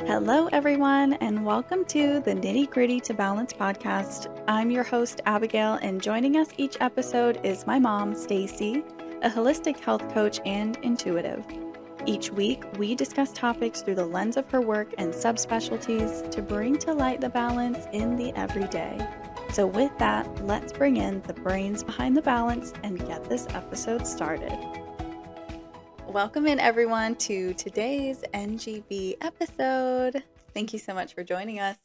Hello, everyone, and welcome to the Nitty Gritty to Balance podcast. I'm your host, Abigail, and joining us each episode is my mom, Stacy, a holistic health coach and intuitive. Each week, we discuss topics through the lens of her work and subspecialties to bring to light the balance in the everyday. So, with that, let's bring in the brains behind the balance and get this episode started. Welcome in, everyone, to today's NGB episode. Thank you so much for joining us.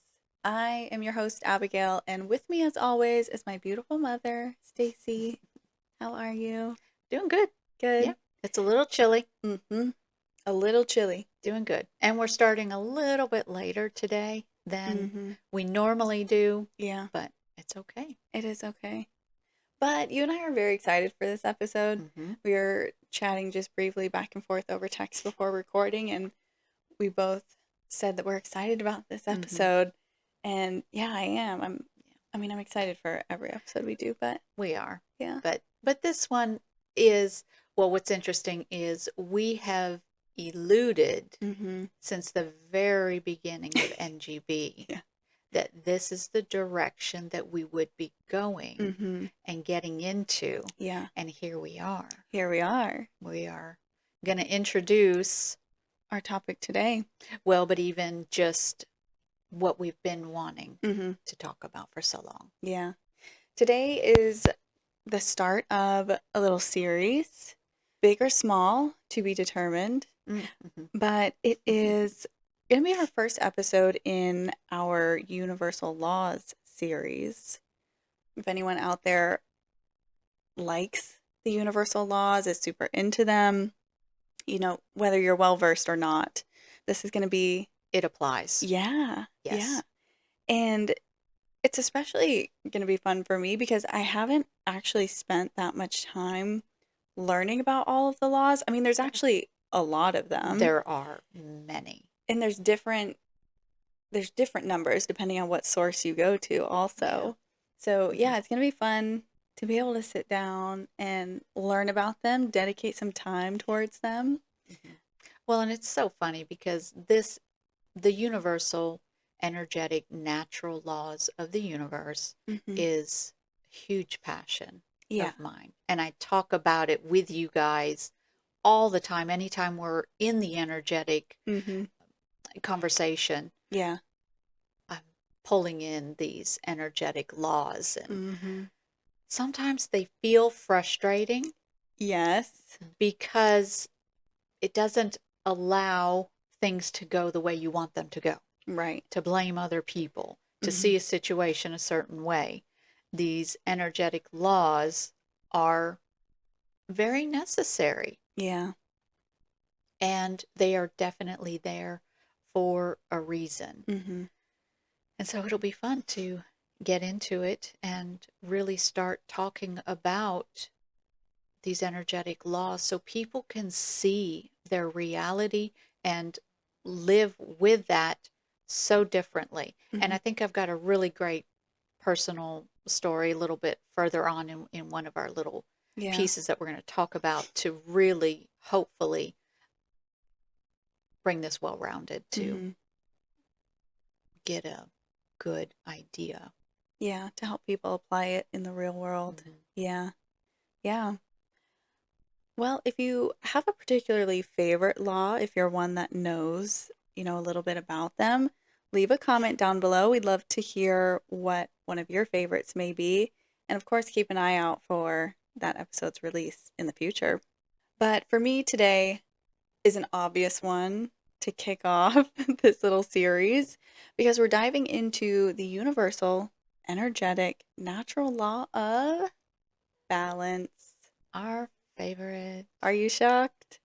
I am your host, Abigail, and with me, as always, is my beautiful mother, Stacy. How are you? Doing good. Good. Yeah, it's a little chilly. A little chilly. Doing good. And we're starting a little bit later today than we normally do. Yeah. But it's okay. It is okay. But you and I are very excited for this episode. We were chatting just briefly back and forth over text before recording, and we both said that we're excited about this episode. And yeah, I am. I'm excited for every episode we do, but we are. Yeah. But this one is, well, what's interesting is we have eluded since the very beginning of NGB that this is the direction that we would be going and getting into. Yeah. And here we are. Here we are. We are going to introduce our topic today. Well, but even just what we've been wanting to talk about for so long. Yeah. Today is the start of a little series, big or small, to be determined. But it is going to be our first episode in our Universal Laws series. If anyone out there likes the Universal Laws, is super into them, you know, whether you're well-versed or not, this is going to be... It applies. Yeah. Yes. Yeah. And it's especially going to be fun for me because I haven't actually spent that much time learning about all of the laws. I mean, there's actually a lot of them. There are many. And there's different numbers depending on what source you go to also. Yeah. So yeah, it's going to be fun to be able to sit down and learn about them, dedicate some time towards them. Well, and it's so funny because the universal energetic natural laws of the universe is a huge passion of mine. And I talk about it with you guys all the time. Anytime we're in the energetic conversation, I'm pulling in these energetic laws, and sometimes they feel frustrating. Yes. Because it doesn't allow things to go the way you want them to go. Right. To blame other people, to see a situation a certain way. These energetic laws are very necessary. Yeah. And they are definitely there for a reason. And so it'll be fun to get into it and really start talking about these energetic laws so people can see their reality and live with that so differently. And I think I've got a really great personal story a little bit further on in one of our little pieces that we're going to talk about to really, hopefully, bring this well-rounded to get a good idea. Yeah, to help people apply it in the real world. Yeah. Yeah. Well, if you have a particularly favorite law, if you're one that knows, you know, a little bit about them, leave a comment down below. We'd love to hear what one of your favorites may be. And of course, keep an eye out for that episode's release in the future. But for me today is an obvious one to kick off this little series because we're diving into the universal, energetic, natural law of balance. Our favorite. Are you shocked?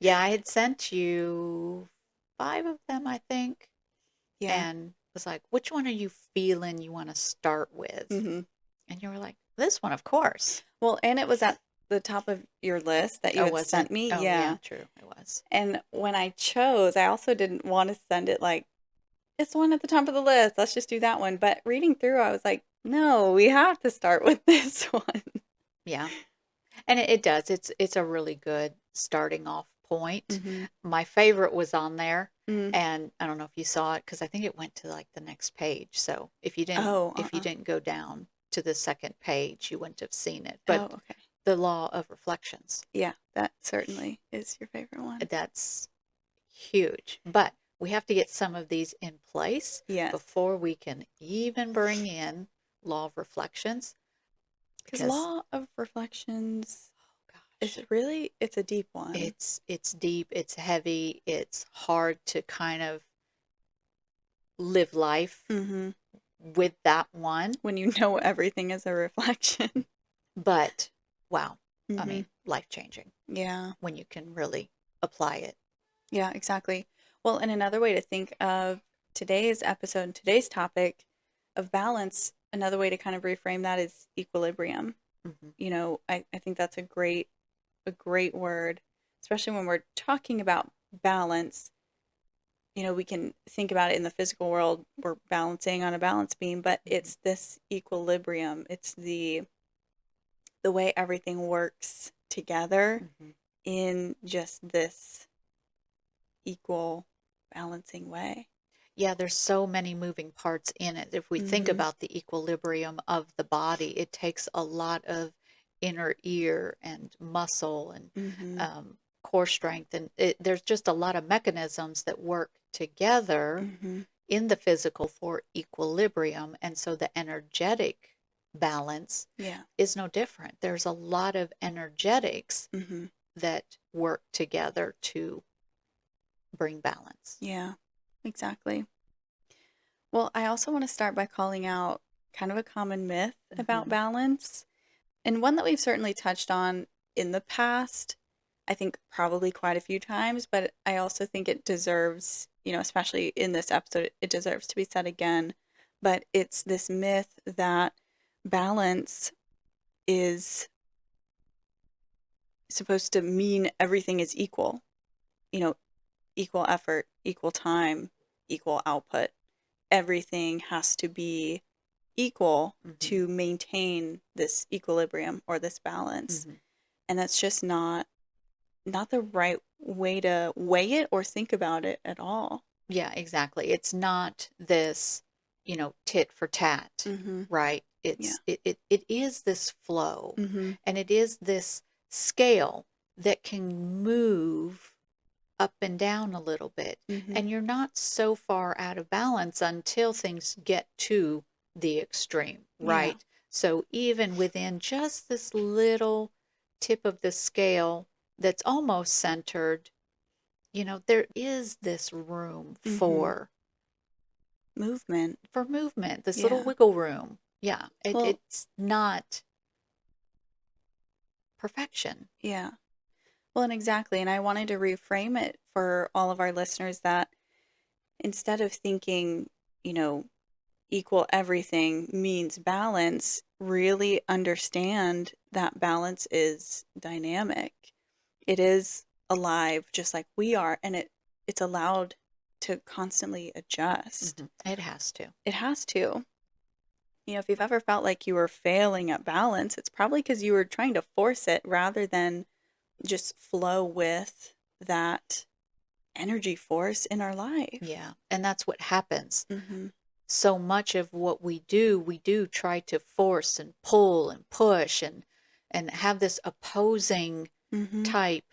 Yeah, I had sent you 5 of them, I think. Yeah. And was like, which one are you feeling you want to start with? And you were like, this one, of course. Well, and it was at the top of your list that you had sent me. Oh, yeah, true. It was. And when I chose, I also didn't want to send it like, it's one at the top of the list. Let's just do that one. But reading through, I was like, no, we have to start with this one. Yeah. And it does. It's a really good starting off point. Mm-hmm. My favorite was on there. Mm. And I don't know if you saw it because I think it went to like the next page. So Oh, if you didn't go down to the second page, you wouldn't have seen it. Oh, But okay. the law of reflections, Yeah, that certainly is your favorite one. that's huge. But we have to get some of these in place Yes. before we can even bring in law of reflections. Because Because, law of reflections oh gosh, it's a deep one. it's deep, it's heavy, it's hard to kind of live life Mm-hmm. with that one. When you know everything is a reflection. But wow, I Mm-hmm. mean, life changing Yeah. when you can really apply it. Yeah, exactly. Well, and another way to think of today's episode, today's topic of balance, another way to kind of reframe that is equilibrium. Hmm. I think that's a great word, especially when we're talking about balance. We can think about it in the physical world. We're balancing on a balance beam, but it's this equilibrium. It's the way everything works together Hmm. in just this equal balancing way. Yeah, there's so many moving parts in it. If we think Mm-hmm. about the equilibrium of the body, it takes a lot of inner ear and muscle and Mm-hmm. core strength. And there's just a lot of mechanisms that work together Mm-hmm. in the physical for equilibrium. And so the energetic balance Yeah. is no different. There's a lot of energetics Mm-hmm. that work together to bring balance. Yeah, exactly. Well, I also want to start by calling out kind of a common myth about Hmm. balance, and one that we've certainly touched on in the past, I think probably quite a few times, but I also think it deserves, especially in this episode, it deserves to be said again. But it's this myth that balance is supposed to mean everything is equal, you know, equal effort, equal time, equal output. Everything has to be equal Hmm. to maintain this equilibrium or this balance. Hmm. And that's just not the right way to weigh it or think about it at all. Yeah, exactly. It's not this, tit for tat, Mm-hmm. right? Yeah. It is this flow, Mm-hmm. and it is this scale that can move up and down a little bit. Mm-hmm. And you're not so far out of balance until things get to the extreme, Yeah. right? So even within just this little tip of the scale that's almost centered, there is this room Mm-hmm. for Movement. movement, this little Yeah. wiggle room. Yeah, Well, it's not perfection. yeah. Well, and exactly. And I wanted to reframe it for all of our listeners that instead of thinking, you know, equal everything means balance, really understand that balance is dynamic. It is alive just like we are, and it's allowed to constantly adjust. It has to. It has to. If you've ever felt like you were failing at balance, it's probably because you were trying to force it rather than just flow with that energy force in our life. Yeah, and that's what happens. Mm-hmm. So much of what we do try to force and pull and push and have this opposing Mm-hmm. type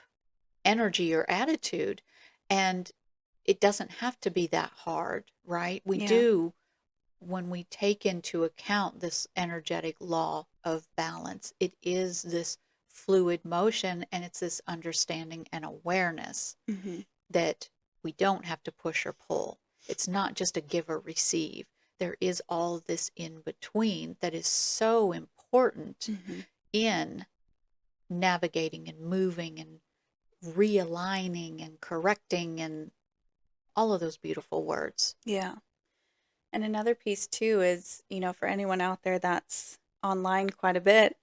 energy or attitude. And it doesn't have to be that hard, right? We Yeah. do, when we take into account this energetic law of balance, it is this fluid motion and it's this understanding and awareness Mm-hmm. that we don't have to push or pull. It's not just a give or receive. There is all this in between that is so important Mm-hmm. in navigating and moving and realigning and correcting and all of those beautiful words. Yeah. And another piece too is, for anyone out there that's online quite a bit,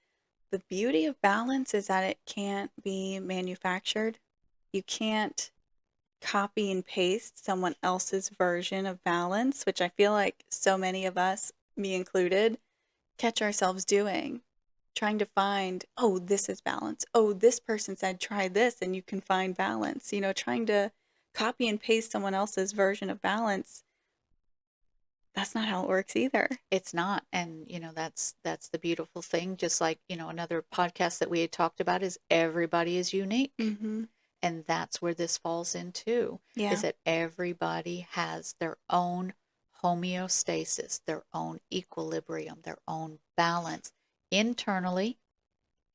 the beauty of balance is that it can't be manufactured. You can't copy and paste someone else's version of balance, which I feel like so many of us, me included, catch ourselves doing. Trying to find, oh, this is balance. Oh, this person said try this and you can find balance. Trying to copy and paste someone else's version of balance, that's not how it works either. It's not. And, that's the beautiful thing. Just like, another podcast that we had talked about is everybody is unique. Mm-hmm. And that's where this falls into, Yeah. is that everybody has their own homeostasis, their own equilibrium, their own balance internally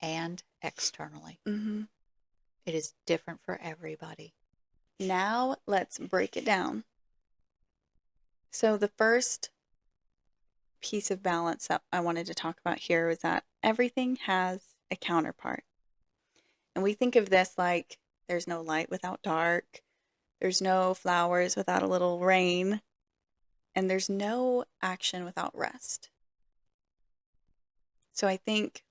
and externally. Mm-hmm. It is different for everybody. Now let's break it down. So the first piece of balance that I wanted to talk about here is that everything has a counterpart. And we think of this like there's no light without dark, there's no flowers without a little rain, and there's no action without rest. So I think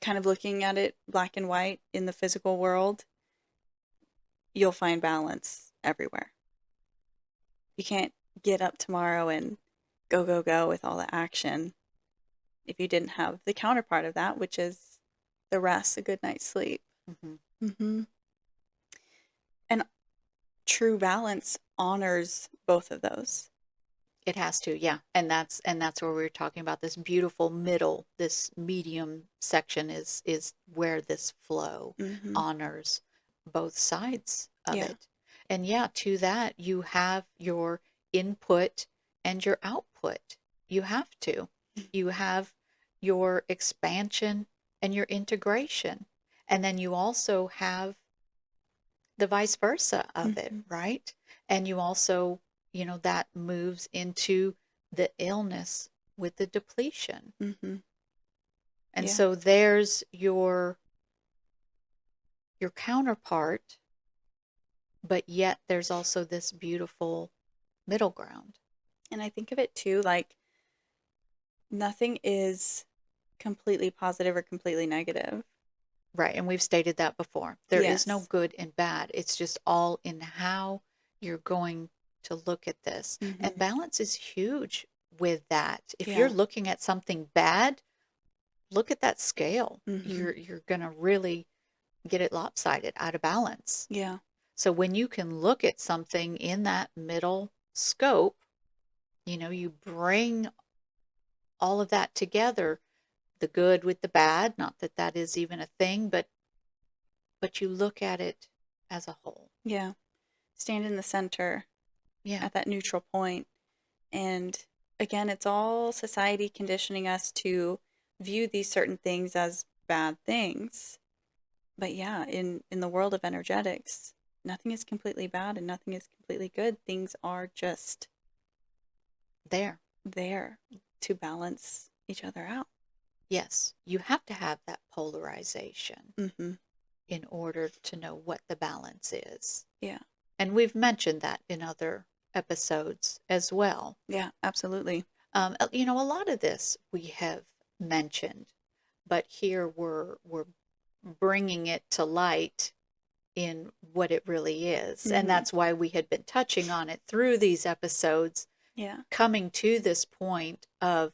kind of looking at it black and white in the physical world, you'll find balance everywhere. You can't get up tomorrow and go, go, go with all the action if you didn't have the counterpart of that, which is the rest, a good night's sleep. Mm-hmm. Mm-hmm. And true balance honors both of those. It has to, yeah. And that's where we were talking about this beautiful middle, this medium section is where this flow Mm-hmm. honors both sides of Yeah. it. And yeah, to that you have your input and your output. You have to. You have your expansion and your integration. And then you also have the vice versa of it, Mm-hmm. right? And you also, that moves into the illness with the depletion. Mm-hmm. And Yeah. so there's your counterpart, but yet there's also this beautiful middle ground. And I think of it too like nothing is completely positive or completely negative. Right. And we've stated that before. There is no Yes. good and bad. It's just all in how you're going to look at this. Mm-hmm. And balance is huge with that. If Yeah. you're looking at something bad, look at that scale. Mm-hmm. You're going to really get it lopsided, out of balance. Yeah. So when you can look at something in that middle scope, you bring all of that together, the good with the bad, not that that is even a thing, but you look at it as a whole. Yeah. Stand in the center. Yeah. At that neutral point. And again, it's all society conditioning us to view these certain things as bad things. But yeah, in the world of energetics, nothing is completely bad and nothing is completely good. Things are just there to balance each other out. Yes, you have to have that polarization Mm-hmm. in order to know what the balance is. Yeah. And we've mentioned that in other episodes as well. Yeah, absolutely. A lot of this we have mentioned, but here we're bringing it to light in what it really is. Mm-hmm. And that's why we had been touching on it through these episodes. Yeah. Coming to this point of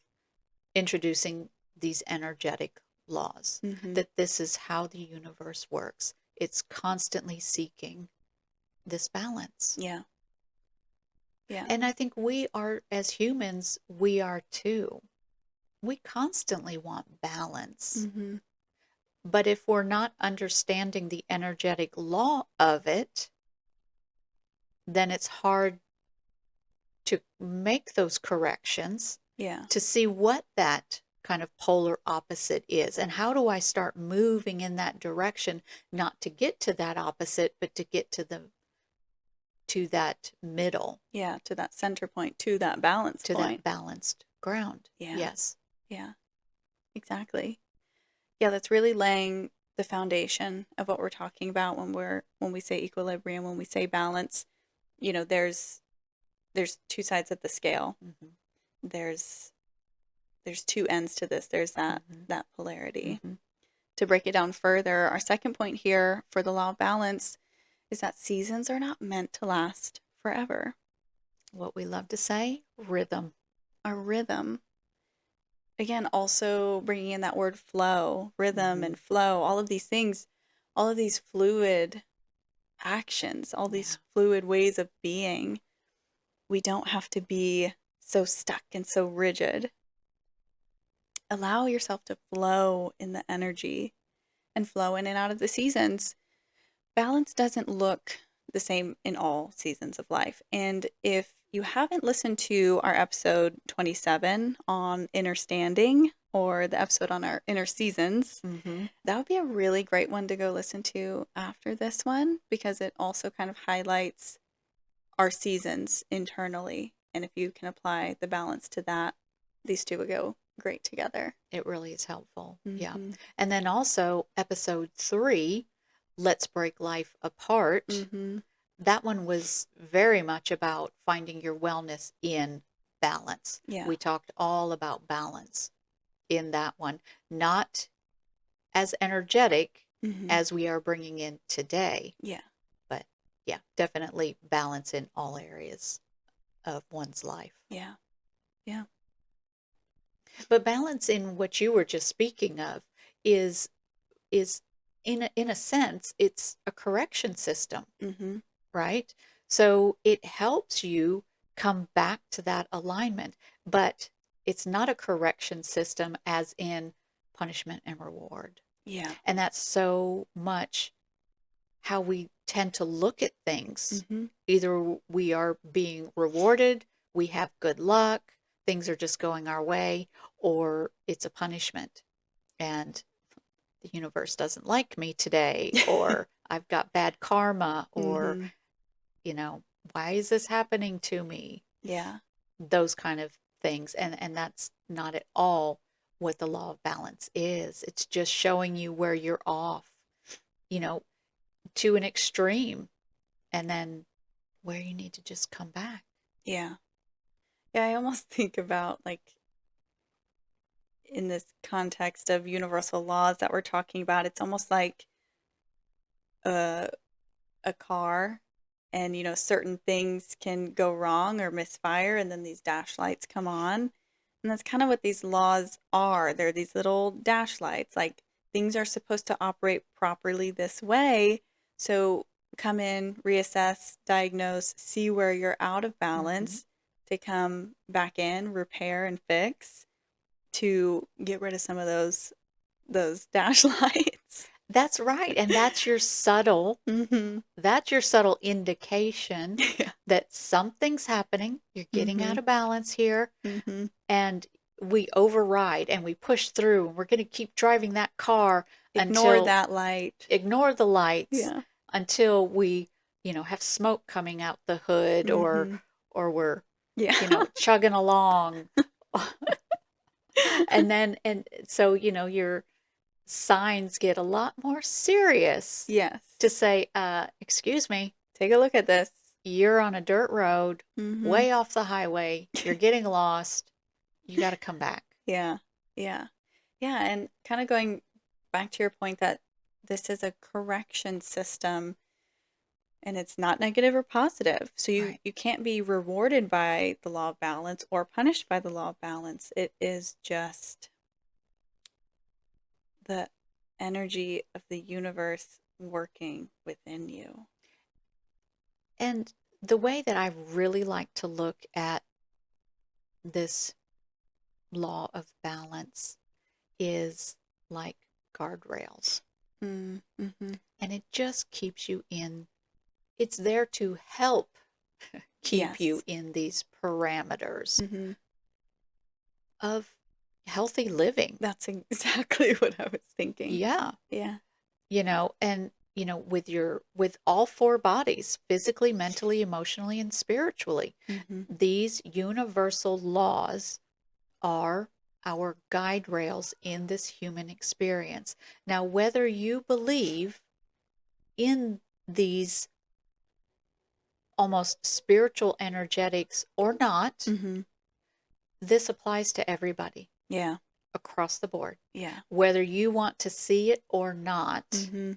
introducing these energetic laws, Mm-hmm. that this is how the universe works. It's constantly seeking this balance. Yeah. Yeah. And I think we are, as humans, we are too. We constantly want balance. Mm-hmm. But if we're not understanding the energetic law of it, then it's hard to make those corrections. Yeah. To see what that kind of polar opposite is, and how do I start moving in that direction, not to get to that opposite, but to get to that middle. Yeah, to that center point, to that balance to point. that balanced ground. Yeah. Yes. Yeah, exactly. Yeah, that's really laying the foundation of what we're talking about when we say equilibrium, when we say balance. There's two sides of the scale. Mm-hmm. There's two ends to this. There's that polarity. Mm-hmm. To break it down further, our second point here for the law of balance is that seasons are not meant to last forever. What we love to say, rhythm. A rhythm. Again, also bringing in that word flow, rhythm and flow, all of these things, all of these fluid actions, all Yeah. these fluid ways of being. We don't have to be so stuck and so rigid. Allow yourself to flow in the energy and flow in and out of the seasons. Balance doesn't look the same in all seasons of life. And if you haven't listened to our episode 27 on inner standing or the episode on our inner seasons, that would be a really great one to go listen to after this one, because it also kind of highlights our seasons internally. And if you can apply the balance to that, these two would go great together. It really is helpful. Yeah. Mm-hmm. And then also episode 3, Let's Break Life Apart. Mm-hmm. That one was very much about finding your wellness in balance. Yeah. We talked all about balance in that one, not as energetic Mm-hmm. as we are bringing in today. Yeah. But yeah, definitely balance in all areas of one's life. Yeah. Yeah. But balance in what you were just speaking of is in a sense, it's a correction system, Mm-hmm. right? So it helps you come back to that alignment, but it's not a correction system as in punishment and reward. Yeah. And that's so much how we tend to look at things. Mm-hmm. Either we are being rewarded, we have good luck, things are just going our way, or it's a punishment. And the universe doesn't like me today, or I've got bad karma, or, Mm-hmm. Why is this happening to me? Yeah. Those kind of things. And that's not at all what the law of balance is. It's just showing you where you're off, to an extreme, and then where you need to just come back. Yeah. Yeah, I almost think about, like, in this context of universal laws that we're talking about, it's almost like a car, and certain things can go wrong or misfire, and then these dash lights come on. And that's kind of what these laws are. They're these little dash lights. Like, things are supposed to operate properly this way. So come in, reassess, diagnose, see where you're out of balance, to come back in, repair and fix, to get rid of some of those dash lights. That's right. And that's your subtle Mm-hmm. that's your subtle indication Yeah. that something's happening. You're getting out Mm-hmm. of balance here. Mm-hmm. And we override and we push through, and we're going to keep driving that car Ignore until that light. ignore the lights Yeah. until we, have smoke coming out the hood, or Mm-hmm. we're, Yeah. chugging along. And so, your signs get a lot more serious Yes. to say, excuse me, Take a look at this. you're on a dirt road, Mm-hmm. way off the highway. You're getting lost. You got to come back. Yeah. Yeah. Yeah. And kind of going back to your point that this is a correction system, and it's not negative or positive. So Right. you can't be rewarded by the law of balance or punished by the law of balance. It is just the energy of the universe working within you. And the way that I really like to look at this law of balance is like guardrails. Mm-hmm. And it just keeps you it's there to help keep you Yes. in these parameters Mm-hmm. of healthy living. That's exactly what I was thinking. Yeah. Yeah. And with all 4 bodies, physically, mentally, emotionally, and spiritually, Mm-hmm. these universal laws are our guide rails in this human experience. Now, whether you believe in these almost spiritual energetics or not, Mm-hmm. this applies to everybody Yeah. across the board. Yeah. Whether you want to see it or not, Mm-hmm.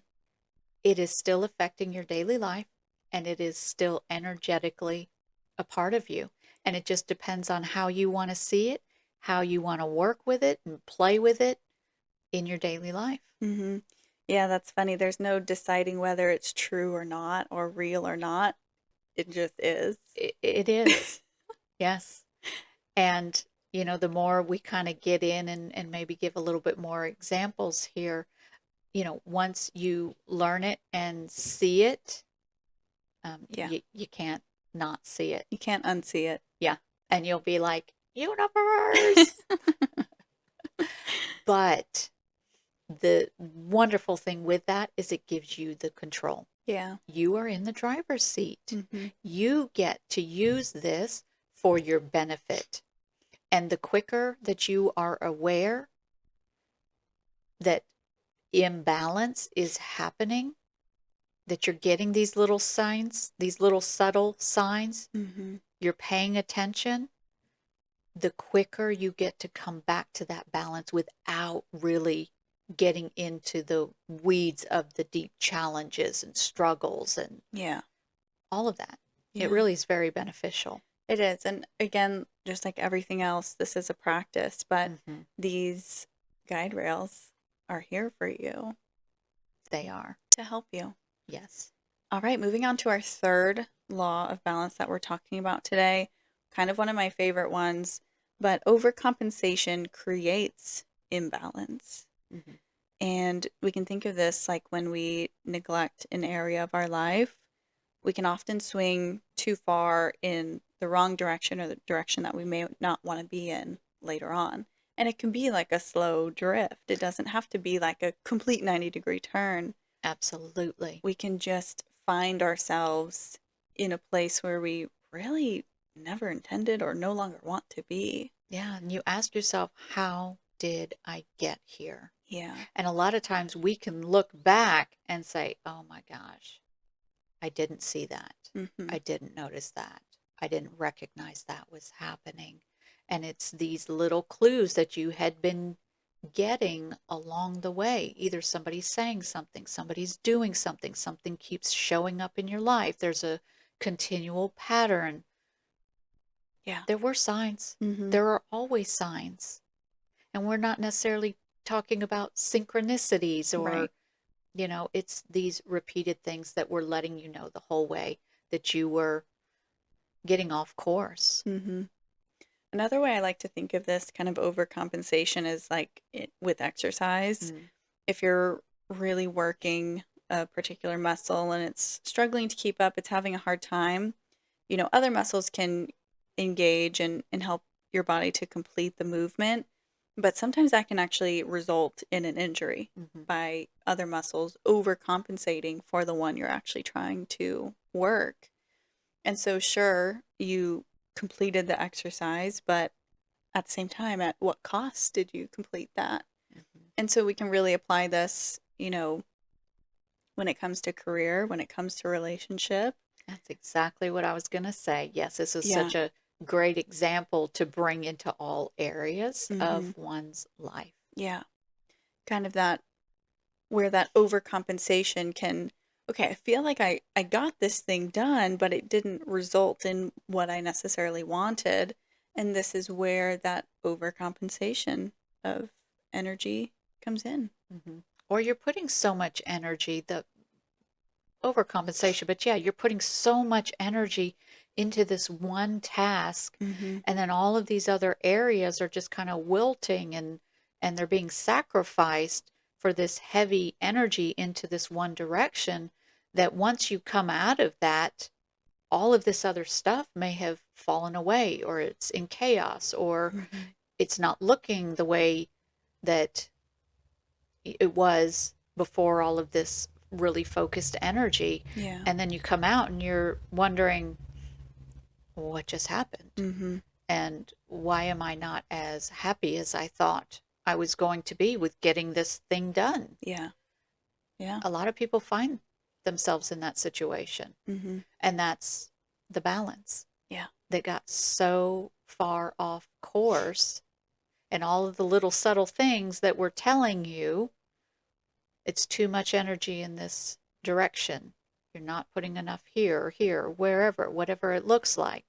it is still affecting your daily life, and it is still energetically a part of you. And it just depends on how you want to see it, how you want to work with it and play with it in your daily life. Mm-hmm. Yeah, that's funny. There's no deciding whether it's true or not, or real or not. It just is. It is. Yes. And, the more we kind of get in and maybe give a little bit more examples here, once you learn it and see it, Yeah. you can't not see it. You can't unsee it. Yeah. And you'll be like, universe. But the wonderful thing with that is it gives you the control. Yeah. You are in the driver's seat. Mm-hmm. You get to use this for your benefit. And the quicker that you are aware that imbalance is happening, that you're getting these little signs, these little subtle signs, Mm-hmm. you're paying attention, the quicker you get to come back to that balance without really getting into the weeds of the deep challenges and struggles and Yeah. all of that. Yeah. It really is very beneficial. It is. And again, just like everything else, this is a practice, but Mm-hmm. these guide rails are here for you. They are. To help you. Yes. All right, moving on to our third law of balance that we're talking about today. Kind of one of my favorite ones, but overcompensation creates imbalance. Mm-hmm. And we can think of this like when we neglect an area of our life, we can often swing too far in the wrong direction or the direction that we may not want to be in later on. And it can be like a slow drift. It doesn't have to be like a complete 90-degree turn. Absolutely. We can just find ourselves in a place where we really never intended or no longer want to be. Yeah. And you ask yourself, how did I get here? Yeah. And a lot of times we can look back and say, oh my gosh, I didn't see that. Mm-hmm. I didn't notice that. I didn't recognize that was happening. And it's these little clues that you had been getting along the way. Either somebody's saying something, somebody's doing something, something keeps showing up in your life. There's a continual pattern. Yeah. There were signs. Mm-hmm. There are always signs. And we're not necessarily talking about synchronicities or, Right. It's these repeated things that were letting you know the whole way that you were getting off course. Mm-hmm. Another way I like to think of this kind of overcompensation is like with exercise. Mm. If you're really working a particular muscle and it's struggling to keep up, it's having a hard time, other muscles can engage and help your body to complete the movement. But sometimes that can actually result in an injury Mm-hmm. by other muscles overcompensating for the one you're actually trying to work. And so, sure, you completed the exercise, but at the same time, at what cost did you complete that? Mm-hmm. And so we can really apply this, when it comes to career, when it comes to relationship. That's exactly what I was going to say. Yes, this is Yeah. such a great example to bring into all areas Mm-hmm. of one's life. Yeah. Kind of that, where that overcompensation can, okay, I feel like I got this thing done, but it didn't result in what I necessarily wanted. And this is where that overcompensation of energy comes in. Mm-hmm. Or you're putting so much energy, the overcompensation, but yeah, you're putting so much energy into this one task, Mm-hmm. and then all of these other areas are just kind of wilting and they're being sacrificed for this heavy energy into this one direction, that once you come out of that, all of this other stuff may have fallen away, or it's in chaos, or Mm-hmm. it's not looking the way that it was before all of this really focused energy. Yeah. And then you come out and you're wondering, what just happened? Mm-hmm. And why am I not as happy as I thought I was going to be with getting this thing done? Yeah. Yeah. A lot of people find themselves in that situation. Mm-hmm. And that's the balance. Yeah. They got so far off course, and all of the little subtle things that were telling you it's too much energy in this direction. You're not putting enough here or here, or wherever, whatever it looks like.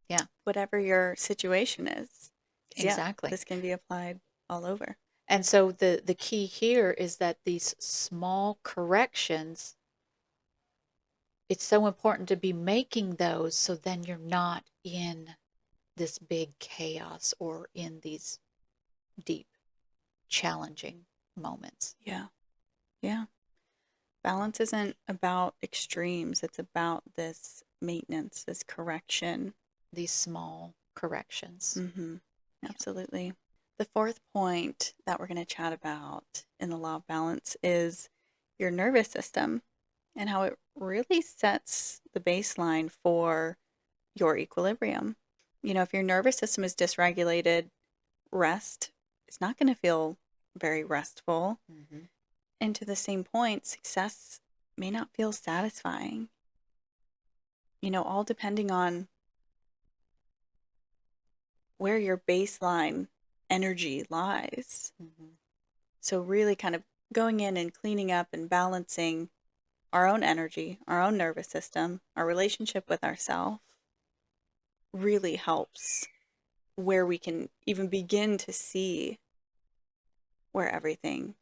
Yeah. Whatever your situation is. 'Cause, yeah, Exactly. this can be applied all over. And so the key here is that these small corrections, it's so important to be making those so then you're not in this big chaos or in these deep, challenging moments. Yeah. Yeah. Balance isn't about extremes. It's about this maintenance, this correction. These small corrections. Mm-hmm. Absolutely. The fourth point that we're going to chat about in the law of balance is your nervous system and how it really sets the baseline for your equilibrium. If your nervous system is dysregulated, rest is not going to feel very restful. Mm-hmm. And to the same point, success may not feel satisfying. All depending on where your baseline energy lies. Mm-hmm. So really kind of going in and cleaning up and balancing our own energy, our own nervous system, our relationship with ourselves really helps where we can even begin to see where everything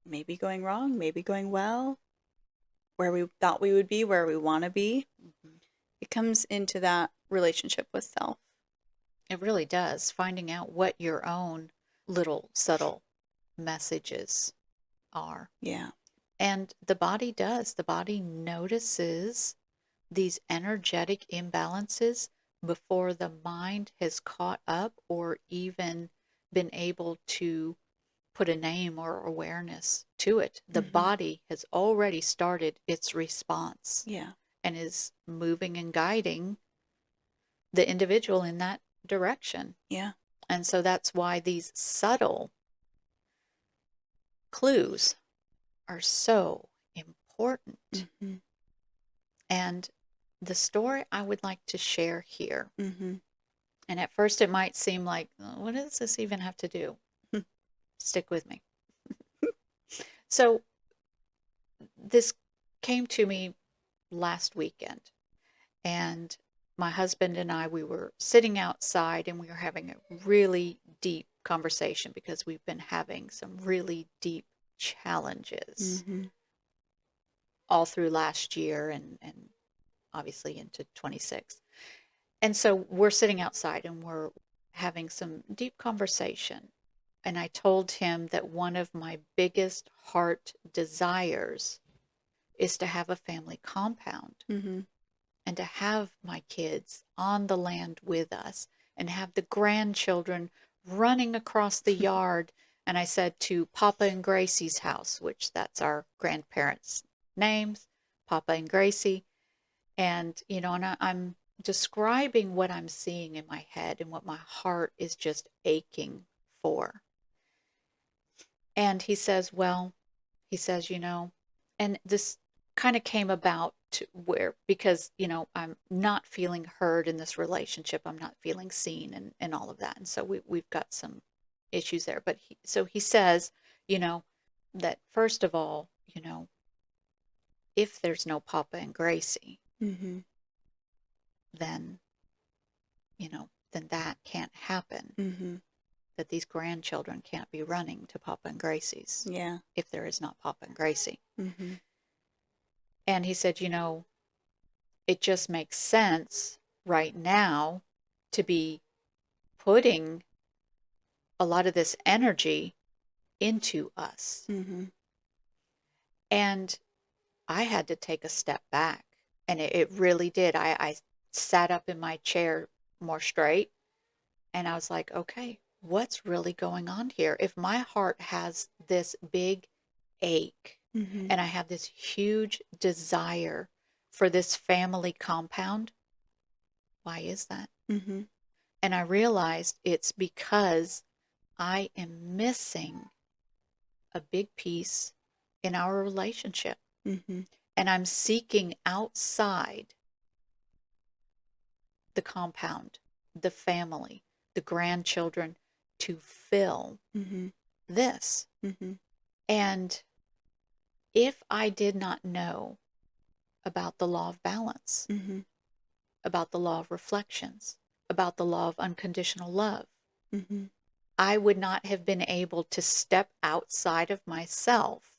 may be going wrong, maybe going well, where we thought we would be, where we want to be. Mm-hmm. It comes into that relationship with self. It really does. Finding out what your own little subtle messages are. Yeah. And the body does. The body notices these energetic imbalances before the mind has caught up or even been able to put a name or awareness to it. The body has already started its response. Yeah. And is moving and guiding the individual in that direction. Yeah. And so that's why these subtle clues are so important. Mm-hmm. And the story I would like to share here, Mm-hmm. and at first it might seem like, what does this even have to do? Stick with me. So this came to me last weekend, and my husband and I, we were sitting outside and we were having a really deep conversation because we've been having some really deep challenges Mm-hmm. all through last year and obviously into 26. And so we're sitting outside and we're having some deep conversation. And I told him that one of my biggest heart desires is to have a family compound Mm-hmm. and to have my kids on the land with us and have the grandchildren running across the yard. And I said to Papa and Gracie's house, which that's our grandparents' names, Papa and Gracie. And, and I'm describing what I'm seeing in my head and what my heart is just aching for. And he says, and this kind of came about to where, because, I'm not feeling heard in this relationship. I'm not feeling seen and all of that. And so we've got some issues there. But he says, that first of all, if there's no Papa and Gracie, Mm-hmm. then, then that can't happen. Mm-hmm. That these grandchildren can't be running to Papa and Gracie's. Yeah. If there is not Papa and Gracie. Mm-hmm. And he said, it just makes sense right now to be putting a lot of this energy into us. Mm-hmm. And I had to take a step back. And it really did. I sat up in my chair more straight. And I was like, okay, what's really going on here? If my heart has this big ache Mm-hmm. and I have this huge desire for this family compound, why is that? Mm-hmm. And I realized it's because I am missing a big piece in our relationship. Mm-hmm. And I'm seeking outside the compound, the family, the grandchildren to fill Mm-hmm. this. Mm-hmm. And if I did not know about the law of balance, Mm-hmm. about the law of reflections, about the law of unconditional love, Mm-hmm. I would not have been able to step outside of myself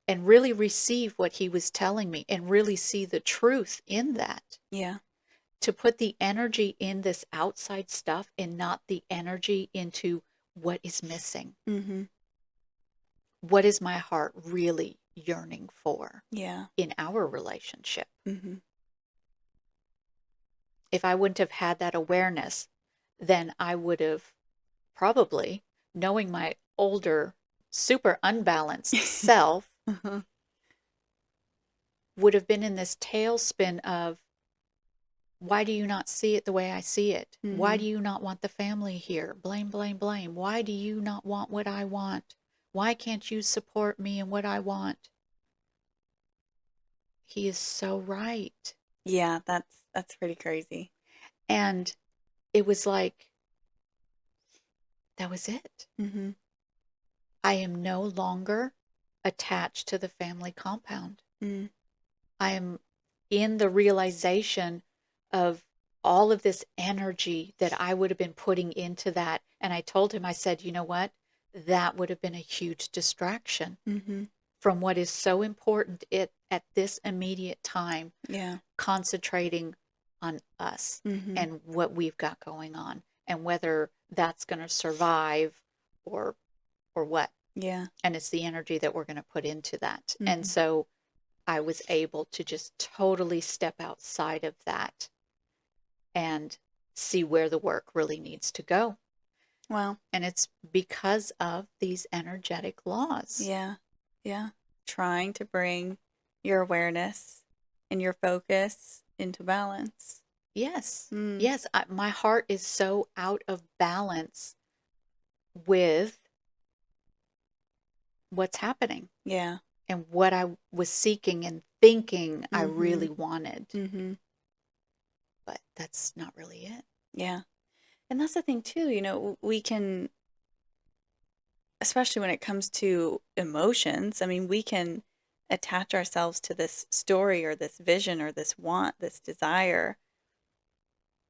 and really receive what he was telling me and really see the truth in that. Yeah. To put the energy in this outside stuff and not the energy into what is missing. Mm-hmm. What is my heart really yearning for Yeah. in our relationship? Mm-hmm. If I wouldn't have had that awareness, then I would have probably, knowing my older, super unbalanced self, Uh-huh. would have been in this tailspin of, why do you not see it the way I see it? Why Mm-hmm. do you not want the family here? Blame, blame, blame. Why do you not want what I want? Why can't you support me in what I want? He is so right. Yeah, that's pretty crazy. And it was like, that was it. Mm-hmm. I am no longer attached to the family compound. Mm. I am in the realization of all of this energy that I would have been putting into that. And I told him, I said, you know what? That would have been a huge distraction Mm-hmm. from what is so important at this immediate time, Yeah. concentrating on us Mm-hmm. and what we've got going on and whether that's going to survive or what. Yeah. And it's the energy that we're going to put into that. Mm-hmm. And so I was able to just totally step outside of that and see where the work really needs to go. Wow. And it's because of these energetic laws. Yeah. Yeah. Trying to bring your awareness and your focus into balance. Yes. Mm. Yes. My heart is so out of balance with what's happening Yeah. and what I was seeking and thinking I Mm-hmm. really wanted. Mm-hmm. But that's not really it. Yeah. And that's the thing too, we can, especially when it comes to emotions, I mean, we can attach ourselves to this story or this vision or this want, this desire,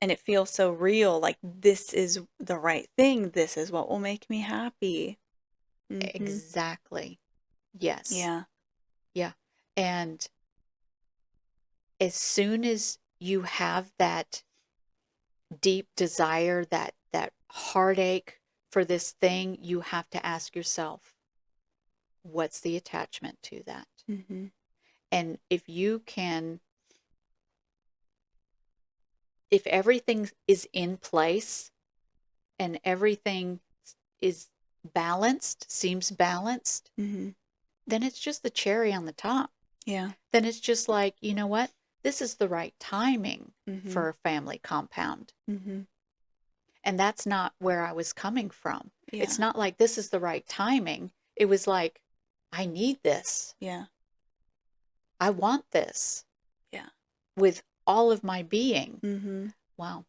and it feels so real, like this is the right thing, this is what will make me happy. Mm-hmm. Exactly. Yes. Yeah. Yeah. And as soon as you have that deep desire, that heartache for this thing, you have to ask yourself, what's the attachment to that? Mm-hmm. And if everything is in place and everything is balanced, seems balanced, Mm-hmm. then it's just the cherry on the top. Yeah. Then it's just like, you know what? This is the right timing Mm-hmm. for a family compound. Mm-hmm. And that's not where I was coming from. Yeah. It's not like this is the right timing. It was like, I need this. Yeah. I want this. Yeah. With all of my being. Mm-hmm. Wow.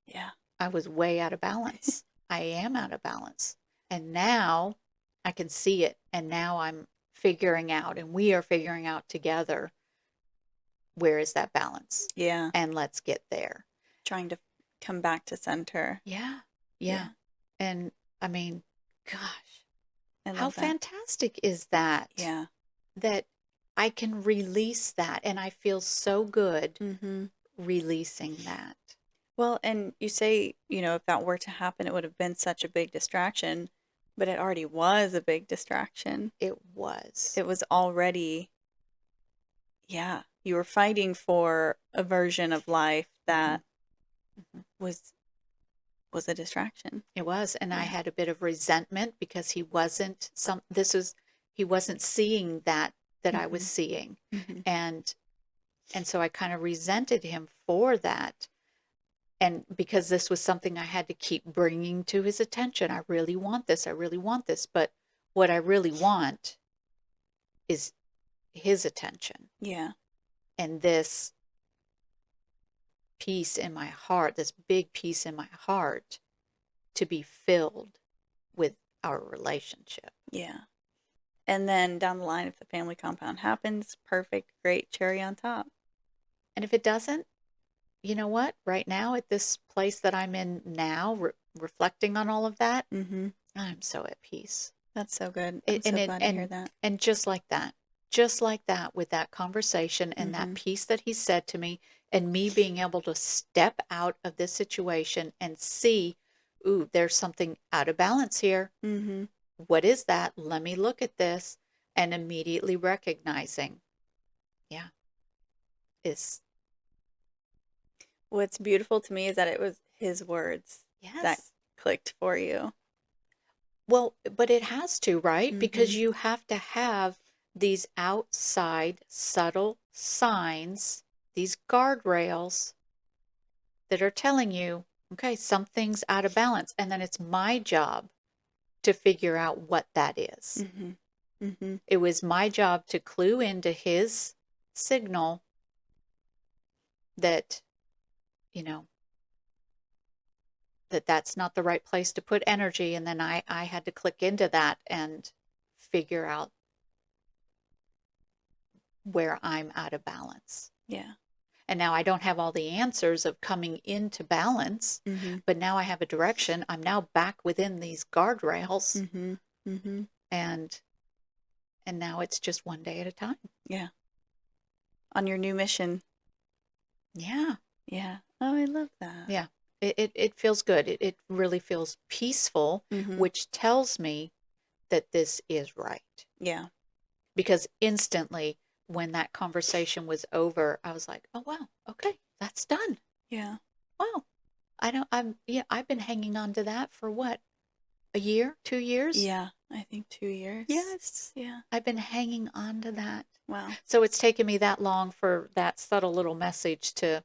Yeah. I was way out of balance. I am out of balance. And now I can see it. And now I'm figuring out, and we are figuring out together, where is that balance? Yeah. And let's get there. Trying to come back to center. Yeah. Yeah. And I mean, gosh, how that. fantastic is that? Yeah. That I can release that. And I feel so good Mm-hmm. releasing that. Well, and you say, if that were to happen, it would have been such a big distraction, but it already was a big distraction. It was. It was already, yeah, you were fighting for a version of life that Mm-hmm. was a distraction. It was, and I had a bit of resentment because he wasn't seeing that Mm-hmm. I was seeing. Mm-hmm. And so I kind of resented him for that. And because this was something I had to keep bringing to his attention. I really want this. I really want this. But what I really want is his attention. Yeah. And this piece in my heart, this big piece in my heart, to be filled with our relationship. Yeah. And then down the line, if the family compound happens, perfect, great, cherry on top. And if it doesn't, you know what? Right now, at this place that I'm in now, reflecting on all of that, Mm-hmm. I'm so at peace. That's so good. I'm And so it glad to hear that. and just like that, with that conversation and that Mm-hmm. piece that he said to me, and me being able to step out of this situation and see, ooh, there's something out of balance here. Mm-hmm. What is that? Let me look at this, and immediately recognizing, yeah, is What's beautiful to me is that it was his words that yes. clicked for you. Well, but it has to, right? Mm-hmm. Because you have to have these outside subtle signs, these guardrails that are telling you, okay, something's out of balance. And then it's my job to figure out what that is. Mm-hmm. Mm-hmm. It was my job to clue into his signal that, you know, that's not the right place to put energy. And then I had to click into that and figure out where I'm out of balance. Yeah. And now I don't have all the answers of coming into balance, Mm-hmm. but now I have a direction. I'm now back within these guardrails, Mm-hmm. Mm-hmm. and now it's just one day at a time. Yeah. On your new mission. Yeah. Yeah. Oh, I love that. Yeah. It feels good. It really feels peaceful, Mm-hmm. which tells me that this is right. Yeah. Because instantly when that conversation was over, I was like, oh wow, okay, that's done. Yeah. Wow. I've been hanging on to that for what? A year? 2 years? Yeah. I think 2 years. Yes. Yeah. I've been hanging on to that. Wow. So it's taken me that long for that subtle little message to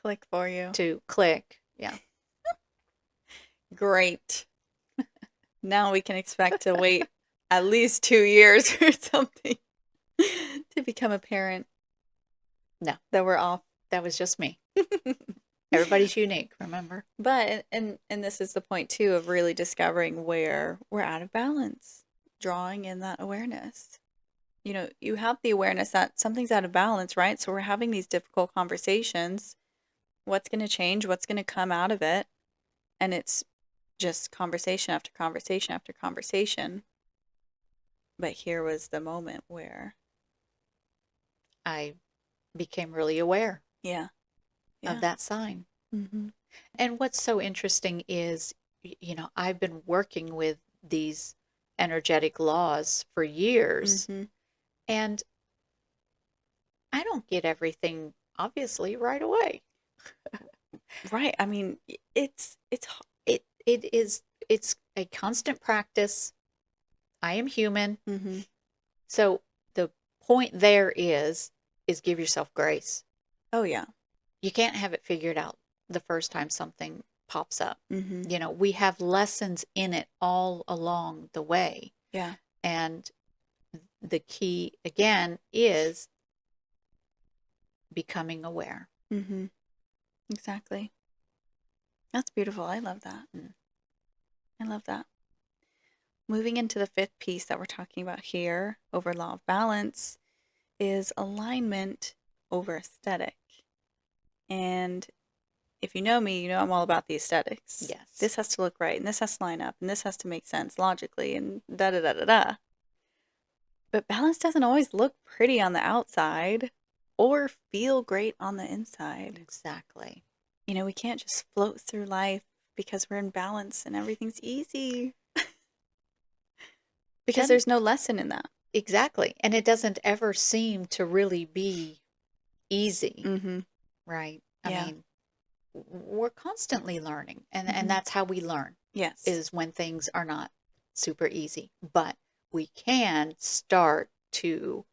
Click for you. click. Yeah. Great. Now we can expect to wait at least 2 years or something to become a parent. No, That we're off. that was just me. Everybody's unique, remember? But and this is the point too of really discovering where we're out of balance, drawing in that awareness. You know, you have the awareness that something's out of balance, right? So we're having these difficult conversations. What's going to change? What's going to come out of it? And it's just conversation after conversation after conversation. But here was the moment where, I became really aware yeah, of yeah. that sign. Mm-hmm. And what's so interesting is, I've been working with these energetic laws for years, Mm-hmm. and I don't get everything obviously right away. Right. I mean, it's It's a constant practice. I am human. mm-hmm. So the point there is give yourself grace. Oh yeah. You can't have it figured out the first time something pops up. Mm-hmm. We have lessons in it all along the way. Yeah. And the key again is becoming aware. Mm-hmm. Exactly. That's beautiful. I love that. Mm. I love that. Moving into the fifth piece that we're talking about here over law of balance is alignment over aesthetic. And if you know me, you know I'm all about the aesthetics. Yes. This has to look right, and this has to line up, and this has to make sense logically, and da da da da da. But balance doesn't always look pretty on the outside or feel great on the inside. Exactly. We can't just float through life because we're in balance and everything's easy. Because there's no lesson in that. Exactly. And it doesn't ever seem to really be easy, Mm-hmm. right? Yeah. I mean, we're constantly learning, and Mm-hmm. that's how we learn. Yes. Is when things are not super easy, but we can start to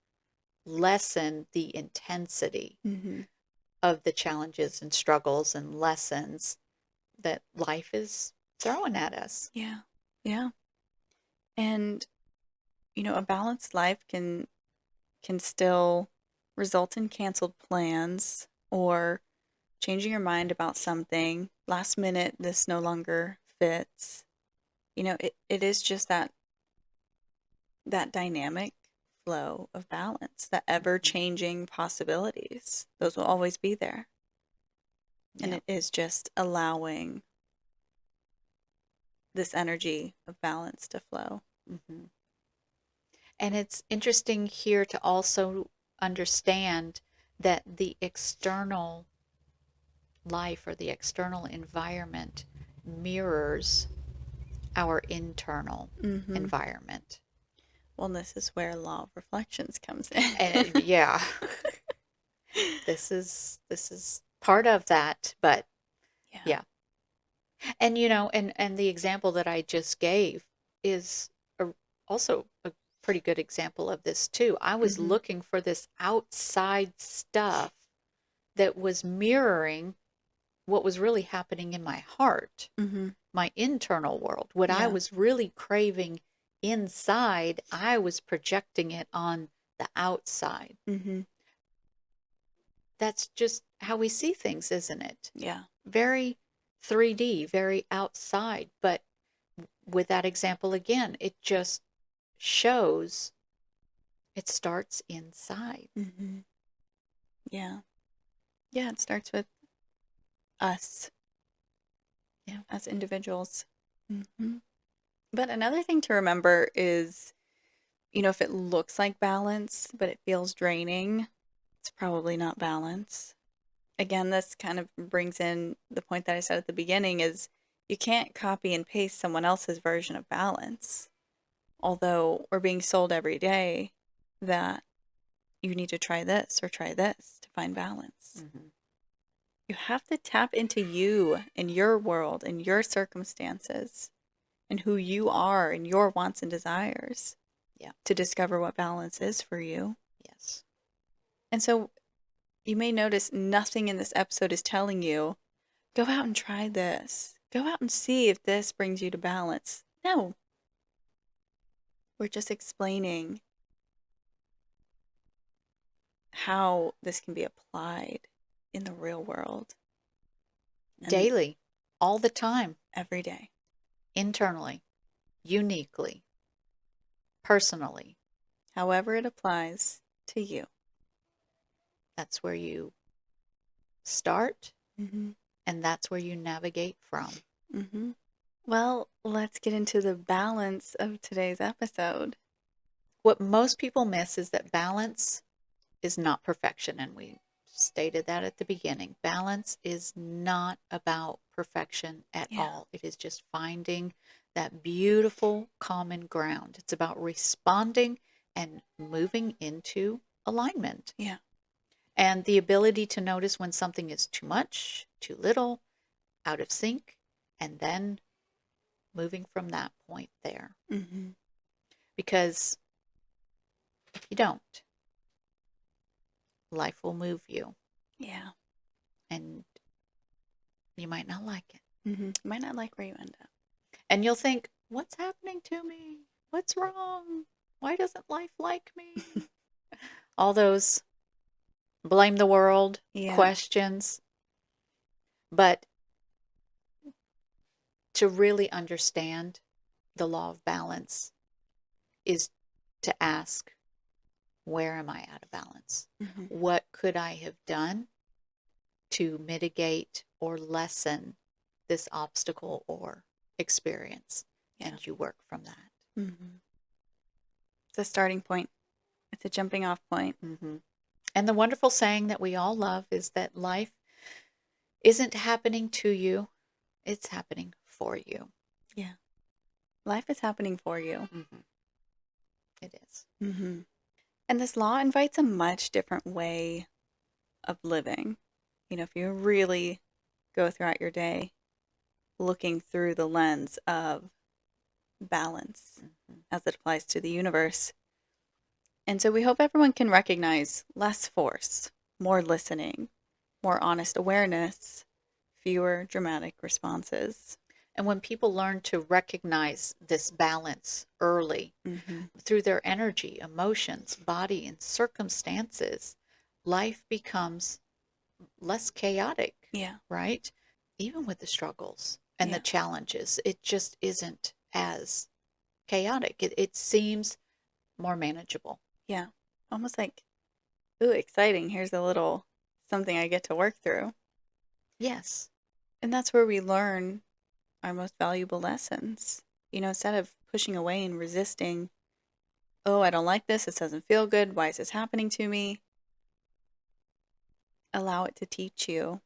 lessen the intensity Mm-hmm. of the challenges and struggles and lessons that life is throwing at us. Yeah. Yeah. And a balanced life can still result in canceled plans or changing your mind about something. Last minute, this no longer fits. It is just that dynamic flow of balance, that ever-changing possibilities. Those will always be there. And Yeah. it is just allowing this energy of balance to flow. Mm-hmm. And it's interesting here to also understand that the external life or the external environment mirrors our internal environment. Well, this is where law of reflections comes in. And yeah, this is part of that, but yeah. And and the example that I just gave is also a pretty good example of this too. I was looking for this outside stuff that was mirroring what was really happening in my heart, my internal world. What I was really craving inside, I was projecting it on the outside. That's just how we see things, isn't it? Yeah. Very 3D, very outside. But with that example again, it just shows it starts inside. Yeah. Yeah, it starts with us. Yeah. As individuals. But another thing to remember is, if it looks like balance, but it feels draining, it's probably not balance. Again, this kind of brings in the point that I said at the beginning is you can't copy and paste someone else's version of balance. Although we're being sold every day that you need to try this or try this to find balance. You have to tap into you and your world and your circumstances and who you are and your wants and desires to discover what balance is for you. Yes. And so you may notice nothing in this episode is telling you, go out and try this. Go out and see if this brings you to balance. No. We're just explaining how this can be applied in the real world. Daily, all the time. Every day. Internally, uniquely, personally. However it applies to you. That's where you start, and that's where you navigate from. Well, let's get into the balance of today's episode. What most people miss is that balance is not perfection, and we stated that at the beginning. Balance is not about perfection at all. It is just finding that beautiful common ground. It's about responding and moving into alignment. Yeah. And the ability to notice when something is too much, too little, out of sync, and then moving from that point there. Because if you don't, life will move you. Yeah. And you might not like it. You might not like where you end up. And you'll think, what's happening to me? What's wrong? Why doesn't life like me? All those blame the world questions. But to really understand the law of balance is to ask, where am I out of balance? What could I have done to mitigate or lessen this obstacle or experience? And you work from that. It's a starting point. It's a jumping off point. And the wonderful saying that we all love is that life isn't happening to you, it's happening for you. Yeah. Life is happening for you. It is. And this law invites a much different way of living. If you really go throughout your day looking through the lens of balance as it applies to the universe. And so we hope everyone can recognize less force, more listening, more honest awareness, fewer dramatic responses. And when people learn to recognize this balance early through their energy, emotions, body, and circumstances, life becomes less chaotic. Yeah. Right? Even with the struggles and the challenges, it just isn't as chaotic. It seems more manageable. Yeah. Almost like, ooh, exciting. Here's a little something I get to work through. Yes. And that's where we learn our most valuable lessons. Instead of pushing away and resisting, oh, I don't like this. This doesn't feel good. Why is this happening to me? Allow it to teach you,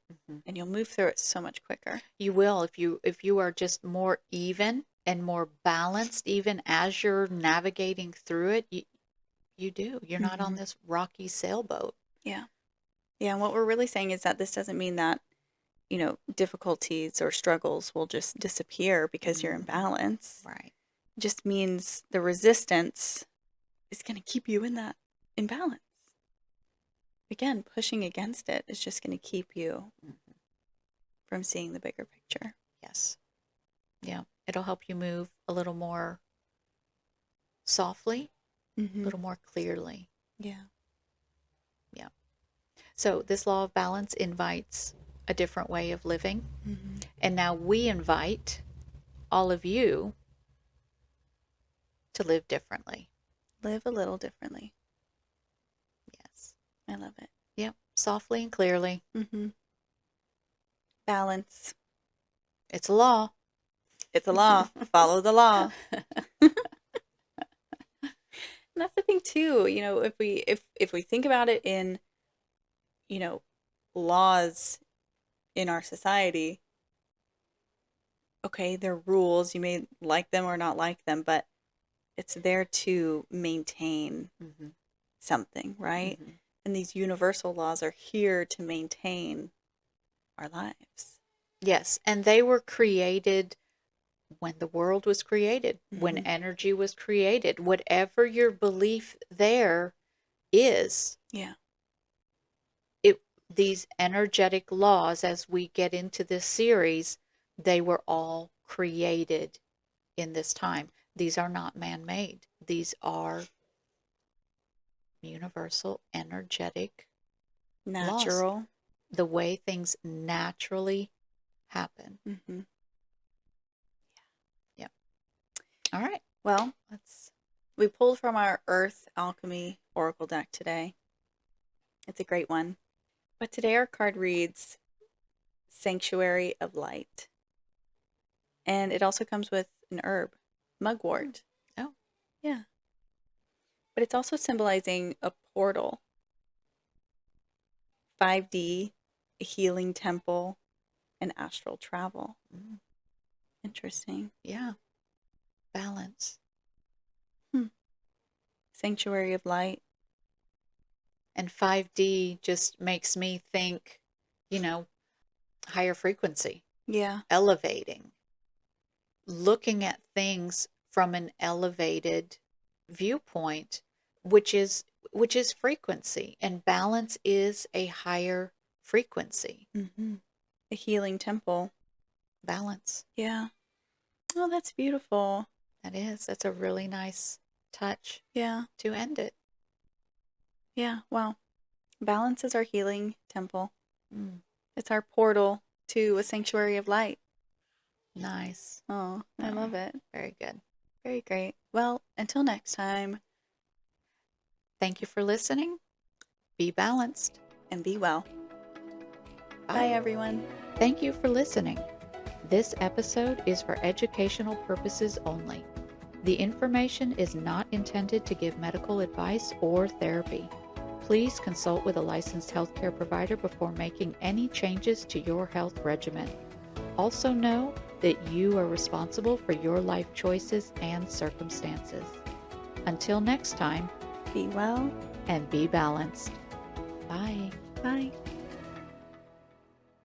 and you'll move through it so much quicker. You will if you are just more even and more balanced, even as you're navigating through it. You do. You're not on this rocky sailboat. Yeah. Yeah. And what we're really saying is that this doesn't mean that, difficulties or struggles will just disappear because you're in balance. Right. It just means the resistance is going to keep you in that imbalance. Again, pushing against it is just going to keep you from seeing the bigger picture. Yes. Yeah. It'll help you move a little more softly, a little more clearly. Yeah. Yeah. So this law of balance invites a different way of living. And now we invite all of you to live differently. Live a little differently. Yes. I love it. Yep. Softly and clearly. Balance. It's a law. It's a law. Follow the law. And that's the thing too, if we think about it in, laws in our society, okay, they're rules. You may like them or not like them, but it's there to maintain something, right? And these universal laws are here to maintain our lives. Yes, and they were created when the world was created, when energy was created. Whatever your belief there is, these energetic laws, as we get into this series, they were all created in this time. These are not man-made. These are universal, energetic, Natural. laws. The way things naturally happen. Yeah. All right. Well, we pulled from our Earth Alchemy Oracle deck today. It's a great one. But today our card reads Sanctuary of Light. And it also comes with an herb, mugwort. Oh. Yeah. But it's also symbolizing a portal, 5D, a healing temple, and astral travel. Interesting. Yeah. Balance. Sanctuary of Light. And 5D just makes me think, higher frequency. Yeah. Elevating. Looking at things from an elevated viewpoint, which is frequency. And balance is a higher frequency. A healing temple. Balance. Yeah. Oh, that's beautiful. That is. That's a really nice touch. Yeah. To end it. Yeah. Wow. Balance is our healing temple. It's our portal to a sanctuary of light. Nice. Oh, I love it. Very good. Very great. Well, until next time. Thank you for listening. Be balanced. And be well. Bye, everyone. Thank you for listening. This episode is for educational purposes only. The information is not intended to give medical advice or therapy. Please consult with a licensed healthcare provider before making any changes to your health regimen. Also know that you are responsible for your life choices and circumstances. Until next time, be well and be balanced. Bye. Bye.